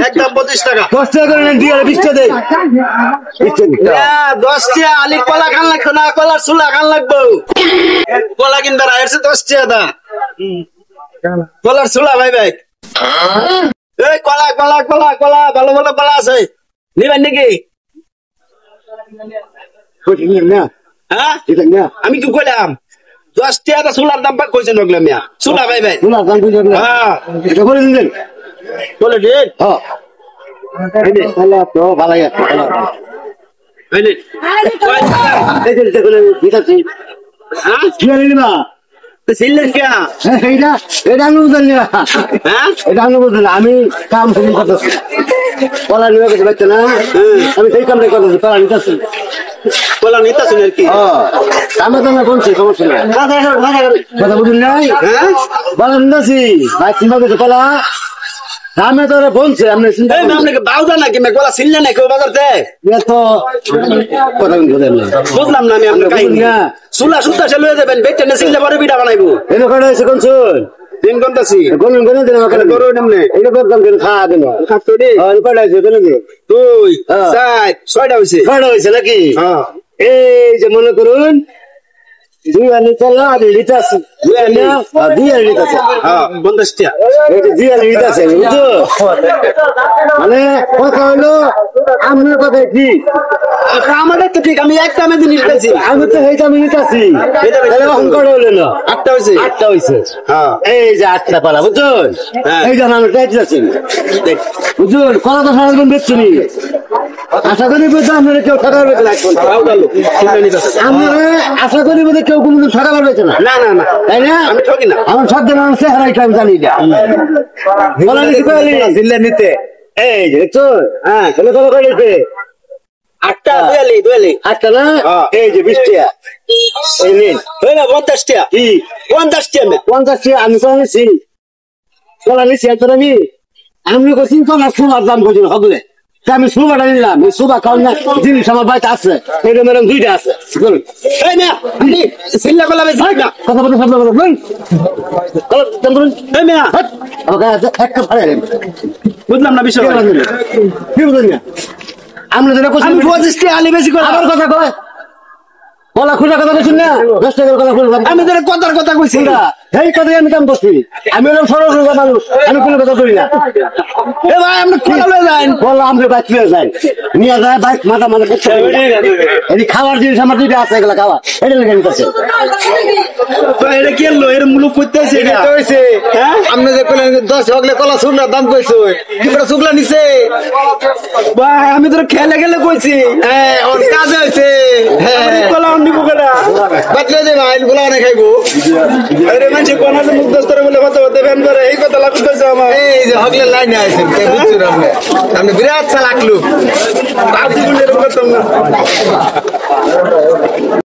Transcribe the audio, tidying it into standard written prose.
একদম 25 টাকা 10 টাকা করে নেন দিয়ে 20 টাকা দেই 10 টাকা আলি কলা খান লাগবে না কলার চুলা খান লাগবে কলা কিনবার আইছে 10 টাকা দা কলার চুলা ভাই ভাই এই কলা কলা কলা কলা ভালো ভালো কলা আছে নিবেন নাকি হ্যাঁ আমি কি কইলাম 10 টাকা চুলার দাম কইছেন নগলা মিয়া চুলা ভাই ভাই চুলার দাম কইছেন হ্যাঁ এটা করে দিন বলে দিন হ্যাঁ এই নে তাহলে তো ভালো আছে এই নে এই যে দেখলে দিতাছি হ্যাঁ কি আনি না তো সিলেন কে এটা আমি বুঝলাম না হ্যাঁ এটা আমি বুঝলাম আমি কাম করতেছি কলা নিয়ে গেছে বাচ্চা না আমি সেই কামটা করতেছি কলা নিতেছি কলা নিতেছেন আর কি আমি তো না বলছি সমস্যা নাই কথা বুঝুন নাই হ্যাঁ বলা নিতেছি ভাই চিন্তা করছি কলা আমি তো বলছি আপনি চিন্তা এই আপনি বাউদা নাকি মে কলা সিললে নাকি বাজারতে তো কথা বুঝলেন না বুঝলাম না আমি আপনার কাহিনী চুলা সুতা সে লয়ে যাবেন বেটে না সিললে পরে পিঠা বানাইবো এনে কটা এসে কোন শুন দিন কোনটাছি কোন কোন দিন আমাকে গরু নামনে এটা বলতাম কেন খাওয়া দেন খাতো রে আর কটা এসে কোন দিন 2 4 6টা হইছে কটা হইছে নাকি হ্যাঁ এই যে মনে করুন দুই আনি চলা আর লিটা আছে দুই আনি লিটা আছে হ্যাঁ 50 টাকা এই যে দুই আনি লিটা আছে বুঝছো মানে কথা হলো আমার কথা কি আমাদের তো ঠিক আমি একটা আমি দিন নিতেছি আমি তো এইটা আমি নিতেছি তাহলে অঙ্কটা হলো না 8টা হইছে 8টা হইছে হ্যাঁ এই যে 8টা পালা বুঝছেন এই যে আমি টাইট আছি বুঝছেন কলা তো সারাদিন বেচছি আশা করি বুঝছেন আপনারা কেউ ঠকা পারবে না আমরা আশা করি বোধহয় কেউ কোনদিন ঠকা পারবে না না না না তাই না আমি ঠকি না আমার সব দিন আমার চেহারাটা আমি জানি না কলা নিতে পারলি জিল্লা নিতে এই যে দেখছো হ্যাঁ ছেলে কলা করেছে 8টা দুয়ালি 8টা না এই যে 20 টাকা এই নিন হই না 50 টাকা কি 50 টাকা 50 টাকা আমি তো আনছি কলা নিছি এত আমি করছি কলা সুবার দাম করছি হগলে আমি সুবাটা নিলাম এই সুবা খাওয়ান না জিনিস আমার বাড়িতে আছে এরকম এরকম 2টা আছে এই মিয়া আপনি সিল্লা কলা বেচ না কথা বলতে সব বলুন কলা দাম করুন এই মিয়া আমাকে এক কাপ ফাড়ে বুঝলাম না বিষয় কি বুঝলেন না আমরা যেটা করছি আমি 25 টাকা আলি বেশি করে আমার কথা কয় কলা খুঁজা কথা বলছেন না 10 টাকার কলা খুঁজলাম আমি তোর কথার কথা কইছি এই কথাই আমি কাম করছি আমি এরকম সরল সোজা মানুষ আমি কোনো কথা করি না এ ভাই আপনি কলা লয়ে যান কলা আমরা বাইক নিয়ে যাই নিয়ে যায় বাইক মাথা মাথা করতে এই খাওয়ার জিনিস আমার 2টা আছে এগুলা খাওয়া এটা লেগে নিতেছে এটা কি হলো এর মূলক করতেছে এটা হইছে হ্যাঁ আপনি যে কলা 10 হগলে কলা শুকনা দাম কইছো কি করে শুকলা নিছে ভাই আমি তোর খেলে খেলে কইছি হ্যাঁ ওর কাজ হইছে হ্যাঁ কলা নিব কেডা বাতলে দে ভাই গুলা অনেক খাইবো আরে মানুষ কোন আছে মুখ দস্তরে বলে কথা দেবেন করে এই কথা লাগতেছে আমার এই যে হগলে লাইনে আছেন কে বুঝছো আপনি আপনি বিরাট চালাক লোক আপনি বলে এরকম করতাম না